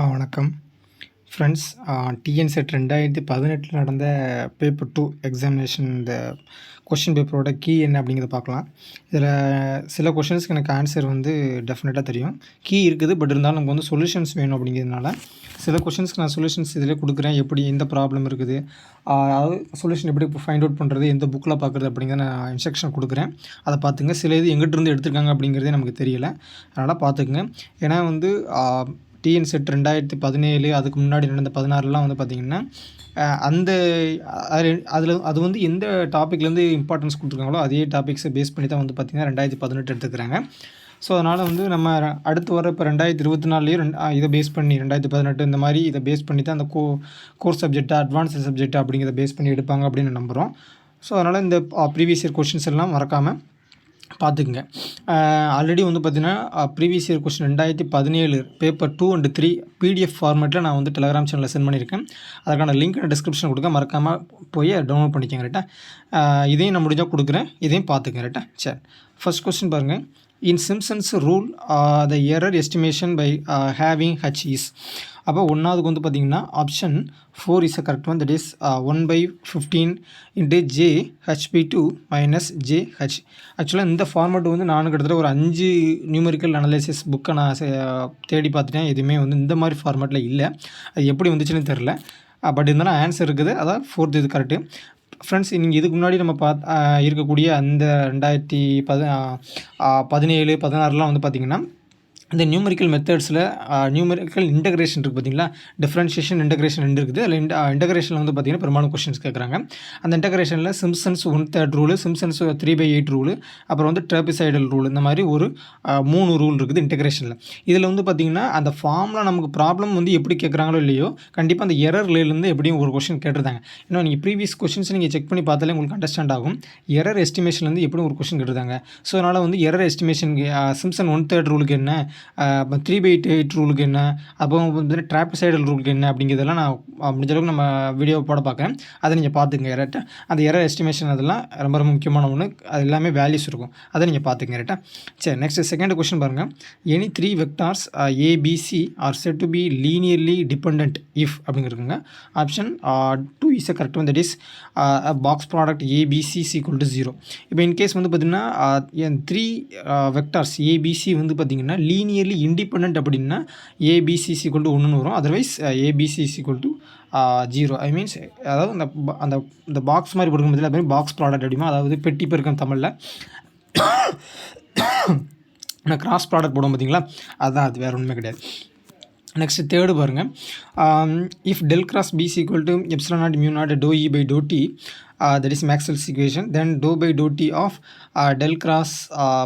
வணக்கம் friends. TN set 2018 நடந்த paper 2 examination இந்த கொஷின் பேப்பரோட கீ என்ன அப்படிங்கிறத பார்க்கலாம். இதில் சில கொஷின்ஸ்க்கு எனக்கு ஆன்சர் வந்து டெஃபினட்டாக தெரியும். கீ இருக்குது, பட் இருந்தாலும் நமக்கு வந்து சொல்யூஷன்ஸ் வேணும். அப்படிங்கிறதுனால சில கொஷின்ஸ்க்கு நான் சொல்யூஷன்ஸ் இதிலே கொடுக்குறேன். எப்படி எந்த ப்ராப்ளம் இருக்குது, அதாவது சொல்யூஷன் எப்படி ஃபைண்ட் அவுட் பண்ணுறது, எந்த புக்கில் பார்க்குறது அப்படிங்கிறத நான் இன்ஸ்ட்ரக்ஷன் கொடுக்குறேன். அதை பார்த்துங்க. சில இது எங்கிட்டிருந்து எடுத்திருக்காங்க அப்படிங்கிறதே நமக்கு தெரியல, அதனால் பார்த்துக்குங்க. ஏன்னா வந்து டிஎன் செட் 2017 அதுக்கு முன்னாடி நடந்த 16லாம் வந்து பார்த்திங்கன்னா அந்த அது வந்து எந்த டாப்பிக்லேருந்து இம்பார்ட்டன்ஸ் கொடுத்துருக்காங்களோ அதே டாபிக்ஸை பேஸ் பண்ணி தான் வந்து பார்த்திங்கன்னா 2018 எடுத்துக்கிறாங்க. ஸோ அதனால் வந்து நம்ம அடுத்து வர இப்போ 2024லேயும் இதை பேஸ் பண்ணி 2018 இந்த மாதிரி இதை பேஸ் பண்ணி தான் அந்த கோர்ஸ் சப்ஜெக்டாக அட்வான்ஸ் சப்ஜெக்டாக அப்படிங்கிறத பேஸ் பண்ணி எடுப்பாங்க அப்படின்னு நம்புகிறோம். ஸோ அதனால் இந்த ப்ரீவியஸ் இயர் கொஷின்ஸ் எல்லாம் மறக்காமல் பார்த்துக்குங்க. ஆல்ரெடி வந்து பார்த்திங்கன்னா previous year question 2017 paper 2 and 3 PDF ஃபார்மேட்டில் நான் வந்து டெலகிராம் சேனலில் சென்ட் பண்ணியிருக்கேன். அதுக்கான லிங்க் நான் டிஸ்கிரிப்ஷன் கொடுக்க, மறக்காமல் போய் டவுன்லோட் பண்ணிக்கோங்க. கரெக்டாக இதையும் நான் முடிஞ்சால் கொடுக்குறேன், இதையும் பார்த்துக்கங்க. கரெக்டாக சரி. ஃபர்ஸ்ட் கொஸ்டின் பாருங்கள். In Simpson's rule the error estimation by having H is. அப்போ ஒன்றாவதுக்கு வந்து பார்த்திங்கன்னா option 4 is a correct one. That is 1/15 into J ஹெச்பி2 மைனஸ் ஜே ஹெச். ஆக்சுவலாக இந்த ஃபார்மேட் வந்து நான் கிட்டத்தட்ட ஒரு 5 நியூமெரிக்கல் அனலைசிஸ் புக்கை நான் தேடி பார்த்துட்டேன். எதுவுமே வந்து இந்த மாதிரி ஃபார்மேட்டில் இல்லை. அது எப்படி வந்துச்சுன்னு தெரில, பட் இருந்தாலும் ஆன்சர் இருக்குது. அதான் 4th இது கரெக்டு. ஃப்ரெண்ட்ஸ், நீங்கள் இதுக்கு முன்னாடி நம்ம இருக்கக்கூடிய அந்த 2017 16லாம் வந்து பார்த்திங்கன்னா இந்த நியூமெரிக்கல் மெத்தட்ஸில் நியூமெரிக்கல் இன்டகிரேஷன் இருக்குது பார்த்தீங்களா, டிஃப்ரென்ஷியேஷன் இன்டகிரேஷன் 2 இருக்குது. அதில் இன்டகிரேஷனில் வந்து பார்த்திங்கன்னா பெரும்பாலும் கொஷின்ஸ் கேட்குறாங்க. அந்த இன்டகிரேஷனில் சிம்சன்ஸ் 1/3 ரூலு, சிம்சன்ஸ் 3/8 ரூலு, அப்புறம் வந்து ட்ராபிசைடல் ரூல், இந்த மாதிரி ஒரு 3 ரூல் இருக்குது இன்டகிரேஷனில். இதில் வந்து பார்த்திங்கன்னா அந்த ஃபார்மில் நமக்கு ப்ராப்ளம் வந்து எப்படி கேட்குறாங்களோ இல்லையோ, கண்டிப்பாக அந்த எரர்லேருந்து எப்படியும் ஒரு கொஷின் கேட்டிருந்தாங்க. இன்னும் நீங்கள் ப்ரீவியஸ் கொஷின்ஸ் நீங்கள் செக் பண்ணி பார்த்தாலே உங்களுக்கு அண்டர்ஸ்டாண்ட் ஆகும். எரர் எஸ்டிமேஷன்லேருந்து எப்படியும் ஒரு கொஷின் கேட்டிருந்தாங்க. ஸோ அதனால் வந்து எரர் எஸ்டிமேஷன் சிம்சன் 1/3 ரூலுக்கு என்ன, 3/8 ரூலுக்கு என்ன, அப்போ வந்து ட்ராபிசைடல் ரூலுக்கு என்ன அப்படிங்கிறதெல்லாம் நான் முடிஞ்ச அளவுக்கு நம்ம வீடியோ போட பார்க்குறேன். அதை நீங்கள் பார்த்துங்க. கரெக்டாக அந்த எரர் எஸ்டிமேஷன் அதெல்லாம் ரொம்ப ரொம்ப முக்கியமான ஒன்று. அது எல்லாமே வேல்யூஸ் இருக்கும், அதை நீங்கள் பார்த்துங்க. கரெக்டாக சரி. நெக்ஸ்ட் செகண்ட் கொஸ்டின் பாருங்கள். Any 3 vectors ABC are said to be linearly dependent if அப்படிங்கிறதுங்க. Option 2 is a correct one. That is box product ABC = 0. இப்போ இன்கேஸ் வந்து பார்த்திங்கன்னா 3 வெக்டார்ஸ் ஏபிசி வந்து பார்த்திங்கன்னா லீனியர்லி இண்டிபெண்ட் அப்படின்னா ஏபிசி = 1ன்னு வரும். Otherwise ABC = 0. ஐ மீன்ஸ் அதாவது அந்த பாக்ஸ் மாதிரி கொடுக்கும் பதில் அது பாக்ஸ் ப்ராடக்ட் அப்படிமா, அதாவது பெட்டி பெருக்கம் தமிழில் நான் கிராஸ் ப்ராடக்ட் போடும் பார்த்தீங்களா, அதுதான். அது வேறு ஒன்றுமே கிடையாது. நெக்ஸ்ட் தேர்டு பாருங்கள். If del cross B = ε0 μ0 ∂E/∂t that is Maxwell's equation, then ∂by∂t of del cross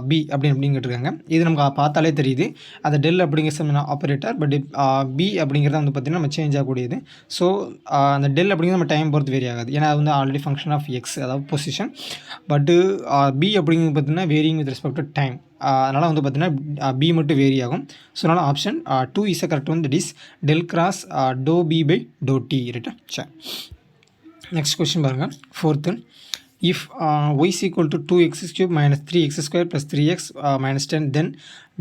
b அப்படின்னு கேட்டிருக்காங்க. இது நமக்கு பார்த்தாலே தெரியுது. அந்த டெல் அப்படிங்கிற ஆப்ரேட்டர், பட் பி அப்படிங்கிறத வந்து பார்த்திங்கன்னா நம்ம சேஞ்ச் ஆகக்கூடியது. ஸோ அந்த டெல் அப்படிங்கிறது நம்ம டைம் பொறுத்து வேரி ஆகாது, ஏன்னா அது வந்து ஆல்ரெடி ஃபங்க்ஷன் ஆஃப் எக்ஸ், அதாவது பொசிஷன். பட்டு பி அப்படிங்கிறது பார்த்திங்கன்னா varying with respect to time. அதனால் வந்து பார்த்திங்கன்னா பி மட்டும் வேரி ஆகும். ஸோ அதனால் option 2 is a correct one. That is del cross ∂B/∂t. ரைட்டா சரி. நெக்ஸ்ட் கொஸ்டின் பாருங்கள். 4th. If y = 2x³ - 3x² + 3x - 10 then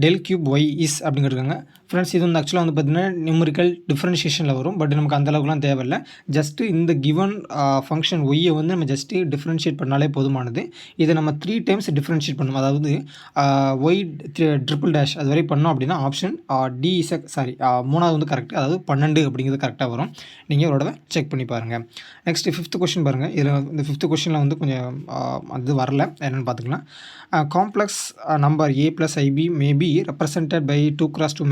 del cube y is அப்படிங்கிறதுக்காங்க. ஃப்ரெண்ட்ஸ், இது வந்து ஆக்சுவலாக வந்து பார்த்திங்கன்னா நியூமெரிக்கல் டிஃப்ரென்ஷியேஷனில் வரும், பட் நமக்கு அந்தளவுக்குலாம் தேவையில்லை. ஜஸ்ட்டு இந்த கிவன் ஃபங்க்ஷன் ஒய்யை வந்து நம்ம ஜஸ்ட்டு டிஃப்ரென்ஷியேட் பண்ணாலே போதுமானது. இதை நம்ம 3 டைம்ஸ் டிஃப்ரென்ஷியேட் பண்ணணும். அதாவது ஒய் ட்ரிபிள் அது வரை பண்ணோம் அப்படின்னா ஆப்ஷன் டி இஸ் சாரி 3வது வந்து கரெக்ட், அதாவது 12 அப்படிங்கிறது கரெக்டாக வரும். நீங்கள் ஒரு தடவை செக் பண்ணி பாருங்கள். நெக்ஸ்ட்டு 5th கொஸ்டின் பாருங்கள். இதில் இந்த 5th கொஸ்டினில் வந்து கொஞ்சம் அது வரல, என்னென்னு பார்த்துக்கலாம். Complex number a + ib may be represented by 2x2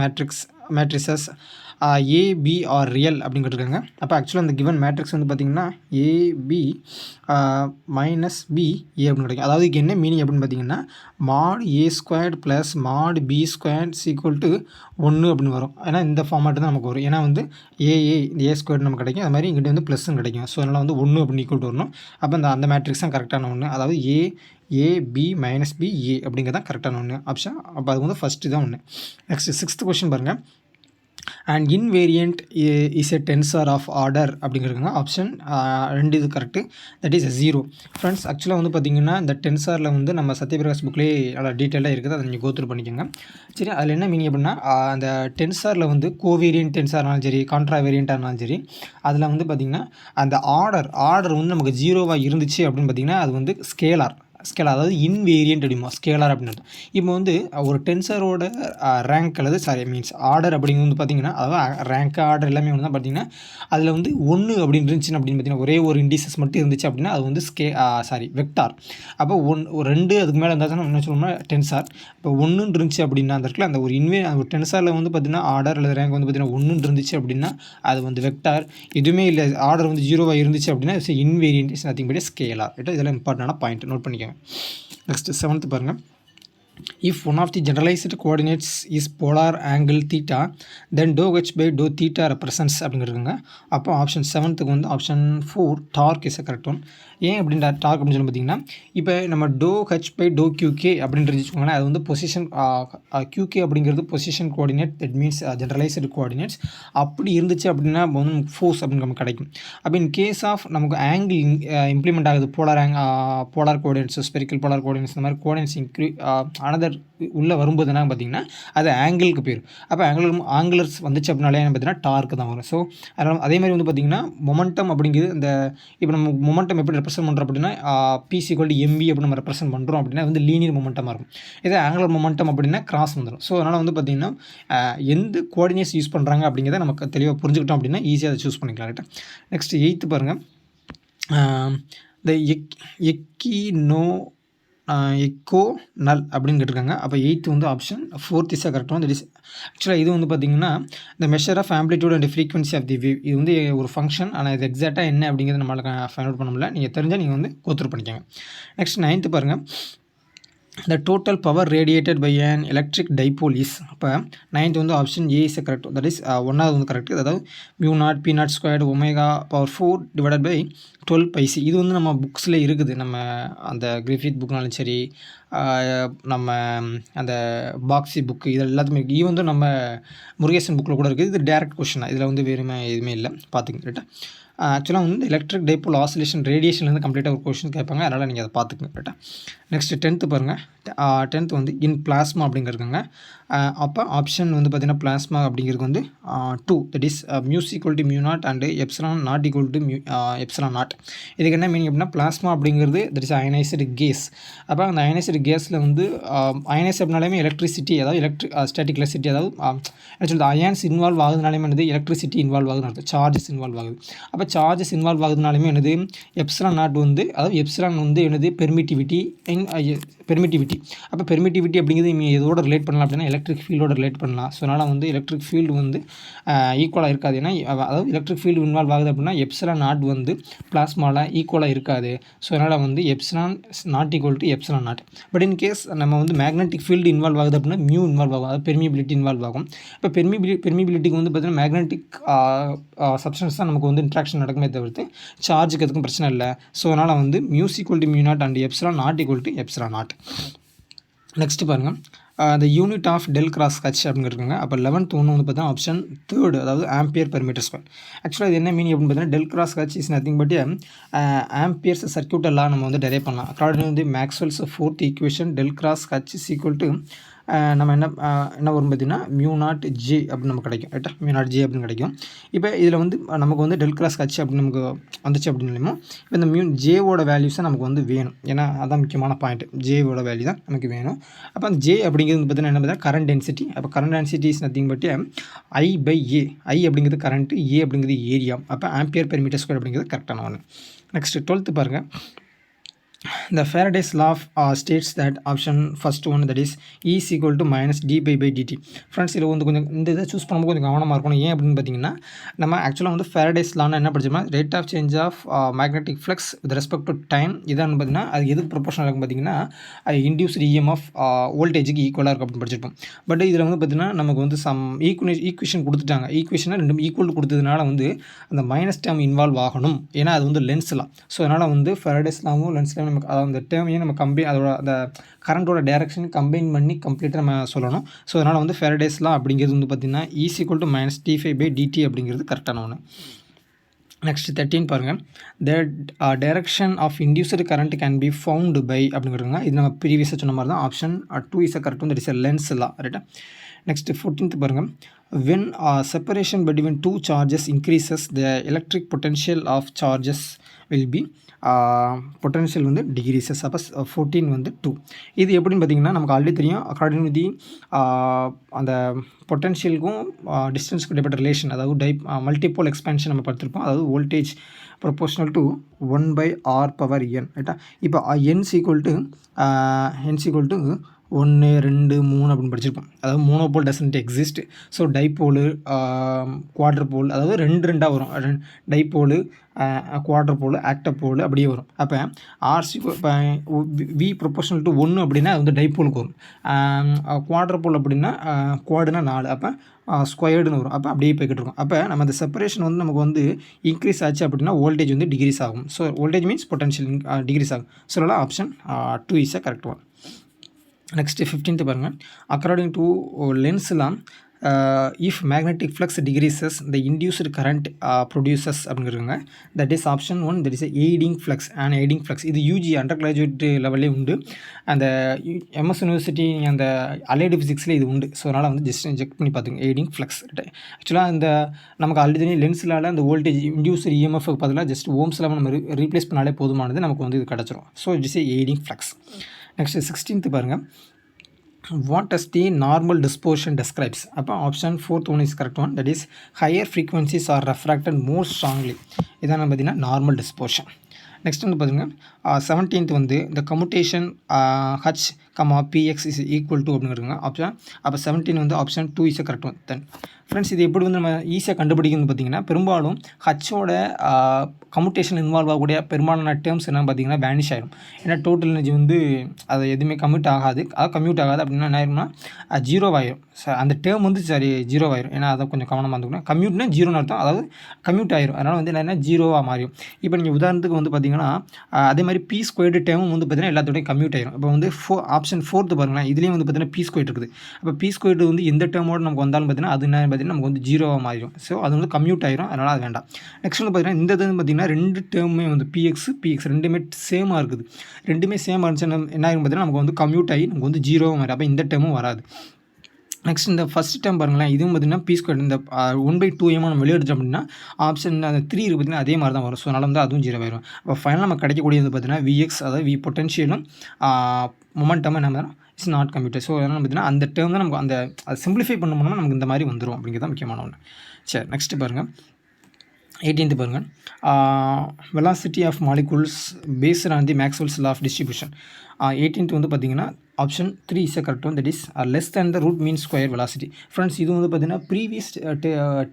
matrices A, B or real அப்படின்னு கேட்டிருக்காங்க. அப்போ ஆக்சுவலாக அந்த கிவன் மேட்ரிக்ஸ் வந்து பார்த்திங்கன்னா AB -B A அப்படின்னு கிடைக்கும். அதாவது இதுக்கு என்ன மீனிங் அப்படின்னு பார்த்தீங்கன்னா mod A² + mod B² = 1 அப்படின்னு வரும். ஏன்னா இந்த ஃபார்மேட்டு தான் நமக்கு வரும். ஏன்னா வந்து இந்த A² நமக்கு கிடைக்கும், அது மாதிரி இங்கிட்ட வந்து ப்ளஸ்ன்னு கிடைக்கும். ஸோ அதனால் வந்து 1 அப்படின்னு ஈக்குவல் வரணும். அப்போ அந்த மேட்ரிக்ஸ் தான் கரெக்டான ஒன்று. அதாவது AB - B A அப்படிங்கிறது தான் கரெக்டான ஒன்று ஆப்ஷன். அப்போ அது வந்து ஃபஸ்ட்டு தான் ஒன்று. நெக்ஸ்ட் 6th கொஸ்டின் பாருங்கள். And invariant is a tensor of order அப்படிங்கிறதுங்க ஆப்ஷன் 2 இது கரெக்டு. That is 0. ஃப்ரெண்ட்ஸ் ஆக்சுவலாக வந்து பார்த்திங்கன்னா இந்த டென்சாரில் வந்து நம்ம சத்யபிரகாஷ் புக்லேயே நல்லா டீட்டெயிலாக இருக்குது, அதை நீங்கள் கோத்ரூ பண்ணிக்கோங்க. சரி, அதில் என்ன மீனிங் அப்படின்னா அந்த டென்சாரில் வந்து கோவேரியன்ட் டென்சார்னாலும் சரி கான்ட்ராவேரியண்ட்டாக இருந்தாலும் சரி அதில் வந்து பார்த்திங்கன்னா அந்த ஆர்டர் வந்து நமக்கு 0வாக இருந்துச்சு அப்படின்னு பார்த்திங்கன்னா அது வந்து ஸ்கேலார் அதாவது இன்வேரியன்ட் அப்படிமா ஸ்கேலார் அப்படின்னு. இப்போ வந்து ஒரு டென்சரோட ரேங்க் அல்லது ஆர்டர் அப்படிங்கிறது வந்து பார்த்திங்கன்னா அதாவது ரேங்க் ஆர்டர் எல்லாமே வந்து தான் பார்த்திங்கன்னா அதில் வந்து 1 அப்படின்னு இருந்துச்சுன்னு அப்படின்னு பார்த்திங்கன்னா ஒரே ஒரு இண்டிசஸ் மட்டும் இருந்துச்சு அப்படின்னா அது வந்து வெக்டார். அப்போ 2 அதுக்கு மேலே இருந்தால் தான் என்ன சொல்லணும்னா டென்சார். இப்போ 1 இருந்துச்சு அப்படின்னா அந்த இடத்துல அந்த ஒரு டென்சாரில் வந்து பார்த்திங்கன்னா ஆர்டர் அல்லது ரேங்க் வந்து பார்த்திங்கன்னா 1 இருந்துச்சு அப்படின்னா அது வந்து வெக்டார். எதுவுமே இல்லை ஆர்டர் வந்து 0வாக இருந்துச்சு அப்படின்னா invariant is nothing but scalar. இதெல்லாம் இம்பார்ட்டண்டான பாயிண்ட் நோட் பண்ணிக்கோங்க. நெக்ஸ்ட் 7th பாருங்க. If one of the generalized coordinates is polar angle theta, then dou h by dou theta represents அப்படிங்கிறதுங்க. அப்போ ஆப்ஷன் 7th வந்து option 4 torque is correct one. ஏன் அப்படின்ற torque அப்படின்னு சொல்லி பார்த்தீங்கன்னா இப்போ நம்ம டோ ஹெச் பை டோ கியூகே அப்படின்னு வச்சுக்கோங்களேன், அது வந்து பொசிஷன் கியூகே அப்படிங்கிறது position coordinate, that means generalized coordinates. அப்படி இருந்துச்சு அப்படின்னா வந்து நமக்கு ஃபோர்ஸ் அப்படின்னு நமக்கு கிடைக்கும். அப்போ இன் கேஸ் ஆஃப் நமக்கு ஆங்கிள் இம்ப்ளிமெண்ட் ஆகுது polar coordinates, spherical polar coordinates, இந்த மாதிரி கோஆர்டினேட்ஸ் அனதர் உள்ளே வரும்போது என்ன பார்த்தீங்கன்னா அது ஆங்கிளுக்கு போயிடும். அப்போ ஆங்குலர்ஸ் வந்துச்சு அப்படின்னாலே என்ன பார்த்தீங்கன்னா டார்க்கு தான் வரும். ஸோ அதனால் அதே மாதிரி வந்து பார்த்திங்கன்னா மொமெண்டம் அப்படிங்கிறது இந்த இப்போ நம்ம மொமெண்டம் எப்படி ரெப்ரசென்ட் பண்ணுறோம் அப்படின்னா P=mv அப்படி நம்ம ரெப்ரசென்ட் பண்ணுறோம் அப்படின்னா வந்து லீனியர் மொமெண்டமாக இருக்கும். இதே ஆங்குலர் மொமெண்டம் அப்படின்னா கிராஸ் வந்துடும். ஸோ அதனால் வந்து பார்த்திங்கன்னா எந்த கோஆர்டினேட்ஸ் யூஸ் பண்ணுறாங்க அப்படிங்கிறத நமக்கு தெளிவாக புரிஞ்சுக்கிட்டோம் அப்படின்னா ஈஸியாக அதை சூஸ் பண்ணிக்கலாம். ரைட்டா. நெக்ஸ்ட் 8th பாருங்கள். த எக்கோ நல் அப்படின்னு கேட்டிருக்காங்க. அப்போ 8th வந்து option 4th is correct one. That is ஆக்சுவலாக இது வந்து பார்த்திங்கன்னா இந்த measure of amplitude and frequency of the wave. இது வந்து ஒரு ஃபங்க்ஷன், ஆனால் இது எக்ஸாக்டாக என்ன அப்படிங்கிறது நம்மளுக்கு ஃபைண்ட் அவுட் பண்ண முடியல. நீங்கள் தெரிஞ்சால் நீங்கள் வந்து கோத்ரூ பண்ணிக்கோங்க. நெக்ஸ்ட் 9th பாருங்கள். The total power radiated by an electric dipole is. அப்போ 9th வந்து option A is correct. That is 1வது வந்து கரெக்ட். அதாவது μ0 p0 squared ω/4 divided by 12 πc. இது வந்து நம்ம புக்ஸில் இருக்குது. நம்ம அந்த கிரிஃபித் புக்னாலும் சரி, நம்ம அந்த பாக்ஸி புக்கு, இது எல்லாத்துமே வந்து நம்ம முருகேசன் புக்கில் கூட இருக்குது. இது டேரக்ட் கொஷின் தான், இதில் வந்து வேறுமே எதுவுமே இல்லை, பார்த்துங்க. ரைட்டா. ஆக்சுவலாக வந்து எலக்ட்ரிக் டைபோல் ஆசிலேஷன் ரேடியேஷன்லேருந்து கம்ப்ளீட்டாக ஒரு கொஷின் கேட்பாங்க, அதனால் நீங்கள் அதை பார்த்துக்குங்க. ரைட்டா. நெக்ஸ்ட் 10th பாருங்கள். 10th வந்து இன் பிளாஸ்மா அப்படிங்கிறதுங்க. அப்போ ஆப்ஷன் வந்து பார்த்திங்கன்னா பிளாஸ்மா அப்படிங்கிறது வந்து 2, that is μ μ0 and epsilon naught equal to epsilon naught. இதுக்கு என்ன மீனிங் அப்படின்னா பிளாஸ்மா அப்படிங்கிறது தட் இஸ் அயனைஸ்டு கேஸ். அப்போ அந்த அயனைஸ்டு கேஸில் வந்து அயனைஸ் அப்படின்னாலுமே எலக்ட்ரிசிட்டி, அதாவது ஸ்டாட்டிக் எலக்ட்ரிசிட்டி, அதாவது ஆக்சுவலி அயன்ஸ் இன்வால்வ் ஆகுதுனாலுமே என்னது எலக்ட்ரிசிட்டி இன்வால்வ் ஆகுதுன்னு, சார்ஜஸ் இன்வால்வ் ஆகுது. அப்போ சார்ஜஸ் இன்வால்வ் ஆகுதுனாலுமே என்னது எப்சிலான் நாட் வந்து, அதாவது எப்சிலான் வந்து என்னது பெர்மிட்டிவிட்டி. அப்போ பெர்மிட்டிவிட்டி அப்படிங்கிறது நீங்கள் எதோட ரிலேட் பண்ணலாம் அப்படின்னா எலக்ட்ரிக் ஃபீல்டோட ரிலேட் பண்ணலாம். ஸோ அதனால் வந்து எலக்ட்ரிக் ஃபீல்டு வந்து ஈக்குவலாக இருக்காது. ஏன்னா அதாவது எலக்ட்ரிக் ஃபீல்டு இன்வால்வ் ஆகுது அப்படின்னா எப்சிலான் நாட் வந்து பிளாஸ்மாவில் ஈக்குவலாக இருக்காது. ஸோ அதனால் வந்து epsilon naught equal to epsilon naught. But in case நம்ம வந்து மேக்னெட்டிக் ஃபீல்டு இன்வால்வ் ஆகுது அப்படின்னா மியூ இன்வால்வ் ஆகும், அதாவது பெர்மிபிலிட்டி இன்வால்வ் ஆகும். இப்போ பெர்மிபிலிட்டிக்கு வந்து பார்த்திங்கன்னா மேக்னெட்டிக் சப்ஸ்டன்ஸ் தான் நமக்கு வந்து இன்ட்ராக்ஷன் நடக்குமே தவிர்த்து சார்ஜுக்கு எதுக்கும் பிரச்சனை இல்லை. ஸோ அதனால் வந்து mu equal to μ0 and epsilon naught equal to epsilon naught. Next பாருங்கள். the unit of del cross h அப்படின்னு இருக்குங்க. அப்போ 11th ஒன்று வந்து பார்த்தீங்கன்னா ஆப்ஷன் 3rd, அதாவது ஆம்பியர் பெர் மீட்டர் ஸ்கொயர். ஆக்சுவலாக இது என்ன மீனிங் அப்படின்னு பார்த்தீங்கன்னா del cross H is nothing but Ampere's circuit எல்லாம் நம்ம வந்து டெரைவ் பண்ணலாம். அக்கார்டிங் வந்து Maxwell's 4th equation del cross H is equal to நம்ம என்ன வரும் பார்த்தீங்கன்னா μ0 j அப்படின்னு நமக்கு கிடைக்கும். ரைட்டா. μ0 j அப்படின்னு கிடைக்கும். இப்போ இதில் வந்து நமக்கு வந்து டெல் கிராஸ் ஹச் அப்படின்னு நமக்கு வந்துச்சு அப்படின்னாலுமோ இப்போ இந்த ஜேவோட வேல்யூஸை நமக்கு வந்து வேணும். ஏன்னா அதான் முக்கியமான பாயிண்ட், ஜேவோட வேல்யூ தான் நமக்கு வேணும். அப்போ அந்த ஜே அப்படிங்கிறது பார்த்தீங்கன்னா என்ன பார்த்தீங்கன்னா கரண்ட் டென்சிட்டி. அப்போ current density is nothing but I/A. I அப்படிங்கிறது கரண்ட்டு, ஏ அப்படிங்கிறது ஏரியா. அப்போ ஆம்பியர் பெர் மீட்டர் ஸ்கொயர் அப்படிங்கிறது கரெக்டான ஒன்று. நெக்ஸ்ட் 12th பாருங்கள். The Faraday's law states that option first one, that is E is equal to minus d/dt. Friends இதில் வந்து கொஞ்சம் இந்த இதை சூஸ் பண்ணும்போது கொஞ்சம் கவனமாக இருக்கணும். ஏன் அப்படின்னு பார்த்தீங்கன்னா நம்ம ஆக்சுவலாக வந்து Faraday's law என்ன படிச்சோம்னா rate of change of magnetic flux with respect to time. இதான் பார்த்தீங்கன்னா அது எதுக்கு ப்ரொபோஷனல் இருக்கும் பார்த்தீங்கன்னா அது இன்டியூஸ்டு EMF வோல்டேஜுக்கு ஈக்குவலாக இருக்கும் அப்படின்னு படிச்சிருப்போம். பட் இதில் வந்து பார்த்தீங்கன்னா நமக்கு வந்து சம் ஈக்குவேஷன் கொடுத்துட்டாங்க. ஈக்குவேஷனை ரெண்டும் ஈக்குவல் கொடுத்ததுனால வந்து அந்த மைனஸ் டேர்ம் இன்வால்வ் ஆகணும். ஏன்னா அது வந்து லென்ஸ்லாம். ஸோ அதனால் வந்து Faraday's lawவும் லென்ஸ் நமக்கு அதாவது அந்த டேர்மையும் நம்ம அதோட அந்த கரண்ட்டோட டைரக்ஷன் கம்பைன் பண்ணி கம்ப்ளீட்டாக நம்ம சொல்லணும். ஸோ அதனால் வந்து ஃபேரடேஸ் லா அப்படிங்கிறது வந்து பார்த்திங்கன்னா E=-dφ/dt அப்படிங்கிறது கரெக்டான ஒன்று. நெக்ஸ்ட் 13 பாருங்கள். The direction of induced current can be found by அப்படிங்கிறதுங்க. இது நம்ம ப்ரீவியஸாக சொன்ன மாதிரி தான். ஆப்ஷன் 2 இஸ் கரெக்ட் வந்து இட்ஸ் லென்ஸ் லா, ரைட்டா. நெக்ஸ்ட் 14th பாருங்கள். when separation between two charges increases the electric potential of charges will be potential வந்து டிகிரீசஸ். அப்போ 14 வந்து 2. இது எப்படின்னு பார்த்தீங்கன்னா நமக்கு ஆல்ரெடி தெரியும். அக்கார்டிங் டு தி அந்த பொட்டன்ஷியலுக்கும் டிஸ்டன்ஸ்க்கு இடைப்பட்ட ரிலேஷன், அதாவது மல்டிபோல் எக்ஸ்பேன்ஷன் நம்ம பார்த்துருப்போம். அதாவது வோல்டேஜ் ப்ரொபோஷனல் டு 1/r⁴n, ரைட்டா. இப்போ n ஈக்குவல் டு 1 2 3 அப்படின்னு படிச்சிருப்போம். அதாவது மோனோபோல் டசன்ட் எக்ஸிஸ்ட். ஸோ டைப்போலு குவாட்ரபோல், அதாவது 2 வரும். டைப்போலு குவாட்ரபோல் ஆக்டபோல் அப்படியே வரும். அப்போ ஆர்சி இப்போ வி ப்ரொபோஷனல் டு 1 அப்படின்னா அது வந்து டைப்போலுக்கு வரும். குவாட்ரபோல் அப்படின்னா குவாடுனா 4, அப்போ ஸ்கொயர்டுன்னு வரும். அப்போ அப்படியே போய்கிட்டு இருக்கும். அப்போ நம்ம அந்த செப்பரேஷன் வந்து நமக்கு வந்து இன்க்ரீஸ் ஆச்சு அப்படின்னா வோல்டேஜ் வந்து டிகிரீஸ் ஆகும். So voltage means potential decrease ஆகும். ஸோ அதனால் option 2 is correct one. Next 15th பாருங்கள். According to Lenz law if magnetic flux decreases the induced current produces அப்படிங்கிறதுங்க. That is option 1, that is aiding flux. And aiding flux இது UG under graduate லெவல்லே உண்டு. அந்த MS university அந்த allied ஃபிசிக்ஸில் இது உண்டு. ஸோ அதனால் வந்து ஜஸ்ட் செக் பண்ணி பார்த்துங்க எய்டிங் ஃப்ளக்ஸ். ஆக்சுவலாக இந்த நமக்கு ஆல்ரெடி லென்ஸ்லால் அந்த வோல்டேஜ் இன்டியூஸ்டு இஎம்எஃப்க்கு பதிலாக ஜஸ்ட் ஓம்ஸ் லெவல் நம்ம ரீப்ளேஸ் பண்ணாலே போதுமானது, நமக்கு வந்து இது கிடச்சிரும். So it is aiding flux. Next 16th பாருங்கள். what does the normal dispersion describes? அப்போ option 4th one is correct one, that is higher frequencies are refracted more strongly. இதான் பார்த்தீங்கன்னா நார்மல் டிஸ்போர்ஷன். நெக்ஸ்ட் வந்து பார்த்தீங்கன்னா 17th வந்து இந்த commutation H P X is equal to அப்படிங்கிறதுங்க option. அப்போ 17 வந்து option 2 is correct one. Then friends இது எப்படி வந்து நம்ம ஈஸியாக கண்டுபிடிக்கணும்னு பார்த்தீங்கன்னா பெரும்பாலும் ஹச்சோட கம்யூட்டேஷன் இன்வால்வ் ஆகக்கூடிய பெரும்பாலான டேர்ம்ஸ் என்ன பார்த்தீங்கன்னா வேனிஷ் ஆகிடும். ஏன்னா டோட்டல் எனர்ஜி வந்து அது எதுவுமே கம்யூட் ஆகாது. அப்படின்னா என்ன ஆயிரும்னா 0 ஆயிரும். அந்த டேர்ம் வந்து சரி 0 ஆயிரும். ஏன்னா அதை கொஞ்சம் கவனமாக இருந்துக்கணும். கம்யூட்னா 0ன்னு அர்த்தம், அதாவது கம்யூட் ஆயிரும். அதனால் வந்து என்ன 0வாக மாறிடும். இப்போ நீங்கள் உதாரணத்துக்கு வந்து பார்த்தீங்கன்னா அதே மாதிரி பி ஸ்கொயர்டு டேர்மும் வந்து பார்த்தீங்கன்னா எல்லாத்தோடையும் கம்யூட் ஆயிரும். இப்போ வந்து ஆப்ஷன் 4th பாருங்களேன். இதுலேயும் வந்து பார்த்தீங்கன்னா பி ஸ்கொயர் இருக்குது. அப்போ பி ஸ்கொயர்டு வந்து எந்த டேர்மோடு நமக்கு வந்தாலும் பார்த்தீங்கன்னா அது என்ன பார்த்தீங்கன்னா நமக்கு வந்து 0வாக மாறிடும். ஸோ அது வந்து கம்யூட் ஆயிரும். அதனால் அது வேண்டாம். நெக்ஸ்ட் வந்து பார்த்தீங்கன்னா இந்த இது பார்த்தீங்கன்னா 2 டேர்மே வந்து பிஎக்ஸ் ரெண்டுமே சேமாக இருக்குது. ரெண்டுமே சேமாக இருந்துச்சுன்னா என்ன ஆகும் பார்த்தீங்கன்னா நமக்கு வந்து கம்யூட் ஆகி நமக்கு வந்து 0வாக மாறி. அப்போ இந்த டேர்மும் வராது. நெக்ஸ்ட் இந்த ஃபஸ்ட் டைம் பாருங்களேன். இதுவும் பார்த்தீங்கன்னா பி ஸ்கொயர் இந்த 1/2m நம்ம வெளியெடுத்தோம் அப்படின்னா ஆப்ஷன் அந்த 3 இருக்குது பார்த்தீங்கன்னா அதே மாதிரி தான் வரும். ஸோ அதனால் வந்து அதுவும் 0 ஆயிரும். அப்போ ஃபைனல் நமக்கு கிடைக்கக்கூடியது பார்த்தீங்கன்னா விஎக்ஸ், அதாவது வி பொட்டன்ஷியலும் மொமெண்டம் என்ன இட்ஸ் நாட் கம்ப்யூட்டர். ஸோ அதனால் பார்த்தீங்கன்னா அந்த டேர்ம் தான் நமக்கு அந்த அது சிம்பிளிஃபை பண்ணோம்னா நமக்கு இந்த மாதிரி வந்துடும் அப்படிங்கிறது தான் முக்கியமான ஒன்று. சரி நெக்ஸ்ட் பாருங்கள். 18th பாருங்கள். Velocity of molecules based on the Maxwell's law of distribution. 18th வந்து பார்த்தீங்கன்னா option 3 is correct one, that is less than the root mean square velocity. Friends இது வந்து பார்த்தீங்கன்னா ப்ரீவியஸ்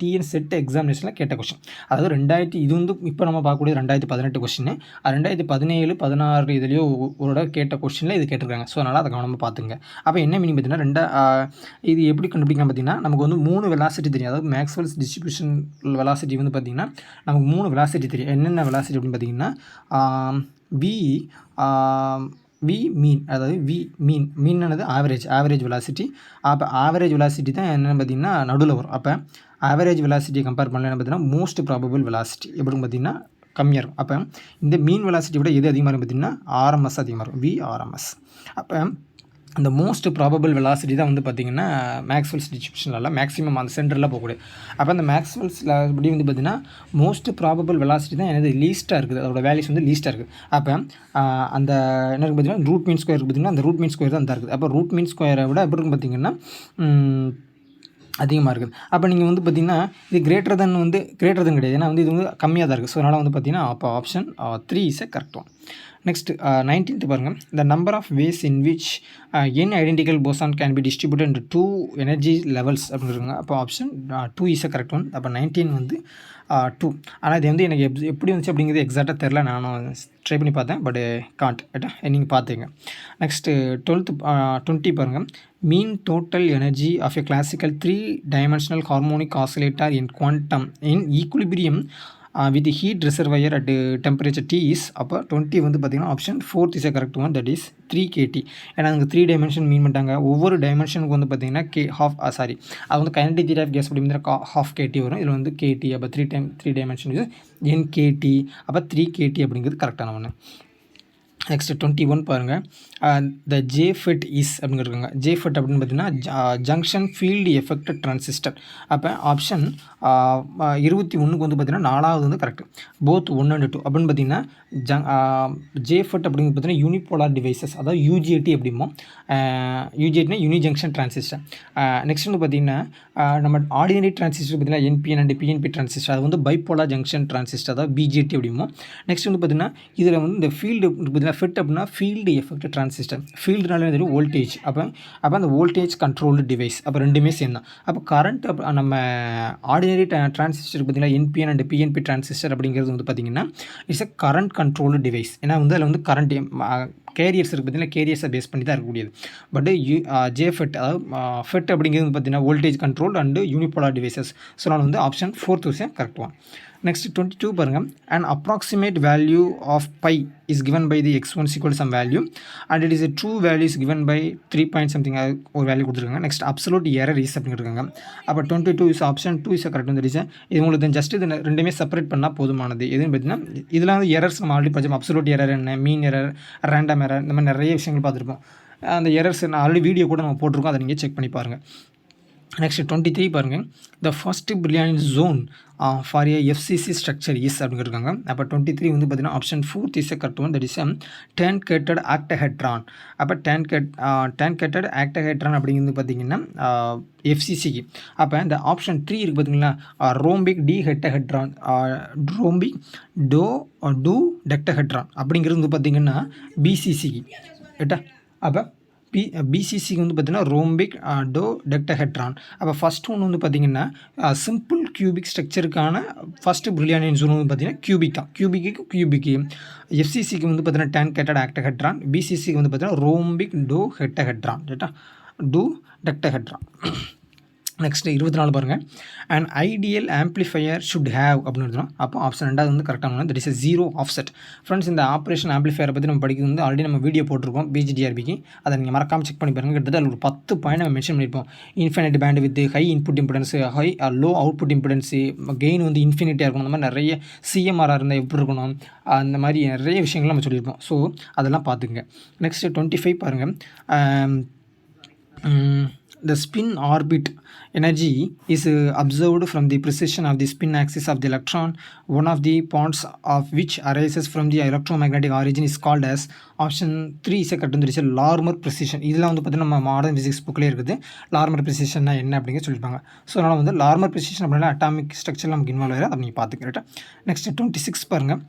டிஎன் செட் எக்ஸாமினேஷனில் கேட்ட கொஸ்டின். அதாவது இது வந்து இப்போ நம்ம பார்க்கக்கூடிய 2018 கொஸ்டின். 2017 16 இதுலேயோ ஒரு கேட்ட கொஸ்டினில் இது கேட்டிருக்காங்க. ஸோ அதனால் அதை கவனமாக பார்த்துங்க. அப்போ என்ன மீனிங் பார்த்தீங்கன்னா இது எப்படி கண்டுபிடிக்கலாம் பார்த்தீங்கன்னா நமக்கு வந்து 3 வெலாசிட்டி தெரியும். அதாவது மேக்ஸ்வெல்ஸ் டிஸ்ட்ரிபியூஷன் வெலாசிட்டி வந்து பார்த்திங்கன்னா நமக்கு 3 வெலாசிட்டி தெரியும். என்னென்ன வெலாசிட்டி அப்படின்னு பார்த்தீங்கன்னா வி மீன், அதாவது மீனானது ஆவரேஜ் வெலாசிட்டி. அப்போ ஆவரேஜ் வெலாசிட்டி தான் என்னென்னு பார்த்தீங்கன்னா நடுவில் வரும். அப்போ ஆவரேஜ் வெலாசிட்டியை கம்பேர் பண்ணல என்ன பார்த்தீங்கன்னா மோஸ்ட் ப்ராபபிள் வெலாசிட்டி எப்படின்னு பார்த்தீங்கன்னா கம்மியாக இருக்கும். அப்போ இந்த மீன் வெலாசிட்டி விட எது அதிகமாக இருக்கும் பார்த்தீங்கன்னா ஆர்எம்எஸ் அதிகமாக இருக்கும், விஆர்எம்எஸ். அப்போ அந்த மோஸ்ட் ப்ராபபிள் வெலாசிட்டி தான் வந்து பார்த்திங்கன்னா மேக்ஸ்வெல்ஸ் டிஸ்ட்ரிபியூஷனில் மேக்ஸிமம் அந்த சென்டரில் போகக்கூடிய. அப்போ அந்த மேக்ஸ்வெல்ஸில் அப்படி வந்து பார்த்திங்கன்னா மோஸ்ட் ப்ராபபிள் வெலாசிட்டி தான் எனது லீஸ்ட்டாக இருக்குது. அதோட வேல்யூஸ் வந்து லீஸ்ட்டாக இருக்குது. அப்போ அந்த என்ன இருக்குது பார்த்திங்கன்னா ரூட் மீன் ஸ்கொயர் பார்த்திங்கன்னா அந்த ரூட் மீன் ஸ்கொயர் தான் இருக்குது. அப்போ ரூட் மீன் ஸ்கொயரை விட எப்படி இருக்கும் பார்த்திங்கன்னா அதிகமாக இருக்குது. அப்போ நீங்கள் வந்து பார்த்திங்கன்னா இது கிரேட்டர் தென் கிடையாது. ஏன்னா வந்து இது வந்து கம்மியாக தான் இருக்குது. ஸோ அதனால் வந்து பார்த்திங்கன்னா அப்போ option 3 is correct one. Next 19th பாருங்கள். The number of ways in which n identical boson can be distributed into 2 energy levels அப்படிங்கிறாங்க. அப்போ ஆப்ஷன் 2 இஸ் கரெக்ட் ஒன். அப்போ 19 வந்து 2. ஆனால் இது வந்து எனக்கு எப்படி வந்துச்சு அப்படிங்கிறது எக்ஸாக்டாக தெரில. நானும் ட்ரை பண்ணி பார்த்தேன், பட் காண்ட் ரைட்டா நீங்கள் பார்த்துங்க. நெக்ஸ்ட்டு 20 பாருங்கள். Mean total energy of a classical 3 dimensional harmonic oscillator in quantum in equilibrium with heat reservoir at temperature T is அப்போ 20 வந்து பார்த்திங்கன்னா option 4th is a correct one, that is 3 kT. ஏன்னா அங்கே 3 dimension மீன் பண்ணிட்டாங்க. ஒவ்வொரு டைமென்ஷனுக்கு வந்து பார்த்திங்கன்னா அது வந்து கைனடிக் தியரி ஆஃப் கேஸ் அப்படிங்கிற half kT வரும். இதில் வந்து KT, அப்போ 3 டைமென்ஷன் இது NKT, அப்போ 3 kT அப்படிங்கிறது கரெக்டான ஒன்று. நெக்ஸ்ட் 21 பாருங்கள். த ஜேஃபெட் இஸ் அப்படின்னு இருக்காங்க. ஜேஃபெட் அப்படின்னு பார்த்தீங்கன்னா ஜங்ஷன் ஃபீல்டு எஃபெக்டட் டிரான்சிஸ்டர். அப்போ ஆப்ஷன் 21க்கு வந்து பார்த்தீங்கன்னா 4வது வந்து கரெக்ட். போத் 1 and 2 அப்படின்னு பார்த்தீங்கன்னா ஜேஃபெட் அப்படிங்கிறது பார்த்தீங்கன்னா யூனிபோலார் டிவைசஸ், அதாவது UJT அப்படிமோ. UJTனா யூனி ஜங்ஷன் டிரான்சிஸ்டர். நெக்ஸ்ட் வந்து பார்த்தீங்கன்னா நம்ம ஆர்டினரி டிரான்சிஸ்டர் பார்த்தீங்கன்னா NPN அண்ட் PNP டிரான்சிஸ்டர், அது வந்து பைபோலார் ஜங்ஷன் டிரான்சிஸ்டர், அதாவது BJT அப்படிமோ. நெக்ஸ்ட் வந்து பார்த்தீங்கன்னா இதில் வந்து இந்த ஃபீல்டு பார்த்தீங்கன்னா ஃபிட் அப்படின்னா ஃபீல்டு எஃபெக்ட் டிரான்சிஸ்டர். ஃபீல்டுனால தெரியும் வோல்டேஜ். அப்போ அந்த வோல்டேஜ் கண்ட்ரோல்டு டிவைஸ். அப்போ ரெண்டுமே சேர்ந்து தான். அப்போ கரண்ட் நம்ம ஆர்டினரி டிரான்சிஸ்டர் பார்த்தீங்கன்னா NPN அண்ட் PNP டிரான்சிஸ்டர் அப்படிங்கிறது வந்து பார்த்திங்கன்னா it's a current controlled device. ஏன்னா வந்து அதில் வந்து கரண்ட் கேரியர்ஸ் இருக்குது பார்த்தீங்கன்னா, கேரியர்ஸை பேஸ் பண்ணி தான் இருக்கக்கூடியது. பட் ஜேஃபெட் அதாவது ஃபெட் அப்படிங்கிறது பார்த்தீங்கன்னா voltage control and unipolar devices. So நான் வந்து option 4th is correct one. Next 22 பாருங்கள். an approximate value of pi is given by the x1 equal to some value and it is a true value is given by 3 point something ஒரு value கொடுத்துருக்காங்க. Next absolute error is அப்படின்னு இருக்காங்க. அப்போ 22 is option 2 is correct வந்து இது உங்களுக்கு just இது ரெண்டுமே செப்பரேட் பண்ணால் போதுமானது. எதுன்னு பார்த்தீங்கன்னா இதில் வந்து எரர்ஸ் நம்ம ஆல்ரெடி படிச்சோம். அப்சல்யூட் எரர் என்ன, மீன் எரர், ரேண்டம் எரர், இந்த மாதிரி நிறைய விஷயங்கள் பார்த்துருப்போம். அந்த எரர்ஸ் நான் ஆல்ரெடி வீடியோ கூட நம்ம போட்டிருக்கோம், அதை நீங்கள் செக் பண்ணி பாருங்கள். நெக்ஸ்ட் 23 பாருங்கள். The first Brillouin zone for a FCC structure is அப்படின்னு இருக்காங்க. அப்போ 23 வந்து பார்த்தீங்கன்னா option 4th is correct one, that is truncated octahedron. அப்போ டேன்கேட்டட் ஆக்டஹெட்ரான் அப்படிங்கிறது பார்த்தீங்கன்னா FCCக்கு. அப்போ இந்த ஆப்ஷன் 3 இருக்குது பார்த்தீங்களா, ரோம்பிக் டி ஹெட்டஹெட்ரான், ரோம்பிக் டூ டெக்டஹெட்ரான் அப்படிங்கிறது வந்து பார்த்தீங்கன்னா BCCக்கு ரைட்டா. அப்போ BCCக்கு வந்து பார்த்தீங்கன்னா ரோம்பிக் டோ டெக்டஹெட்ரான். அப்போ ஃபஸ்ட் ஒன்று வந்து பார்த்தீங்கன்னா சிம்பிள் கியூபிக் ஸ்ட்ரக்சருக்கான ஃபஸ்ட்டு பிரில்லியன்ட் ஜோன் வந்து பார்த்தீங்கன்னா கியூபிக்கு. FCCக்கு வந்து பார்த்தீங்கன்னா டேன்கேட்டட் ஆக்டஹெட்ரான். BCCக்கு வந்து பார்த்தீங்கன்னா ரோம்பிக் டோ ஹெட்டஹெட்ரான் ரைட்டா, டூ டெக்டஹெட்ரான். நெக்ஸ்ட் 24 பாருங்கள். And ideal amplifier should have அப்படின்னு இருந்தோம். அப்போ ஆப்ஷன் 2வது வந்து கரெக்டான, தட் இஸ் 0 ஆஃப்செட். ஃப்ரெண்ட்ஸ், இந்த ஆப்ரேஷன் ஆம்ப்ளிஃபையரை பற்றி நம்ம படிக்கிறது வந்து ஆல்ரெடி நம்ம வீடியோ போட்டிருக்கோம் BGDRBக்கு. அதை நீங்கள் மறக்காமல் செக் பண்ணி பாருங்கள். கிட்டத்தட்ட ஒரு 10 பாயிண்ட் நம்ம மென்ஷன் பண்ணியிருப்போம். Infinite band with high input impedance, low output impedance, gain வந்து இன்ஃபினிட்டியாக இருக்கணும், அந்த மாதிரி நிறைய CMRR இருந்தால் எப்படி இருக்கணும், அந்த மாதிரி நிறைய விஷயங்கள் நம்ம சொல்லியிருப்போம். ஸோ அதெல்லாம் பார்த்துக்குங்க. நெக்ஸ்ட் 25 பாருங்கள். The spin orbit energy is observed from the precession of the spin axis of the electron. One of the points of which arises from the electromagnetic origin is called as option 3 is correct. வந்து Larmor precision. இதெல்லாம் வந்து பார்த்தீங்கன்னா நம்ம modern physics புக்கிலே இருக்குது. லார்மர் ப்ரிசிஷன்னா என்ன அப்படிங்க சொல்லியிருப்பாங்க. So அதனால் வந்து லார்மர் ப்ரிசிஷன் அப்படின்னா அட்டாமிக் ஸ்ட்ரக்சர் நமக்கு இன்வால்வ் ஆகிடும், அதை நீங்கள் பார்த்துக்கிறேன். நெக்ஸ்ட் 26 பாருங்கள்.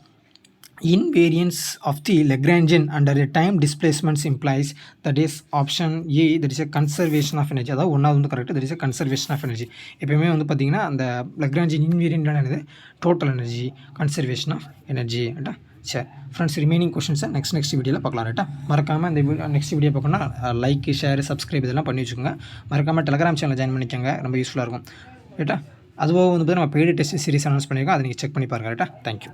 Invariance of the Lagrangian under a time displacements implies, that is option A, that is a conservation of energy. அதாவது ஒன்றாவது வந்து correct, that is a conservation of energy. எப்பயுமே வந்து பார்த்தீங்கன்னா அந்த Lagrangian invariant என்னது, total energy, conservation of energy ரைட்டா. சரி ஃப்ரெண்ட்ஸ், ரிமைனிங் கொஷின்ஸை நெக்ஸ்ட் வீடியோவில் பார்க்கலாம் ரைட்டா. மறக்காமல் இந்த நெக்ஸ்ட் வீடியோ பார்க்கணும்னா லைக், ஷேர், சப்ஸ்கிரைப் இதெல்லாம் பண்ணி வச்சுக்கோங்க. மறக்காமல் டெலகிராம் சேனல் ஜாயின் பண்ணிக்கோங்க, ரொம்ப யூஸ்ஃபுல்லாக இருக்கும் ரைட்டா. அதுவாக வந்து நம்ம பெய்டு டெஸ்ட் சீரிஸ் அனௌன்ஸ் பண்ணியிருக்கோம், அதை நீங்கள் செக் பண்ணி பாருங்கள் ரைட்டா. தேங்க்யூ.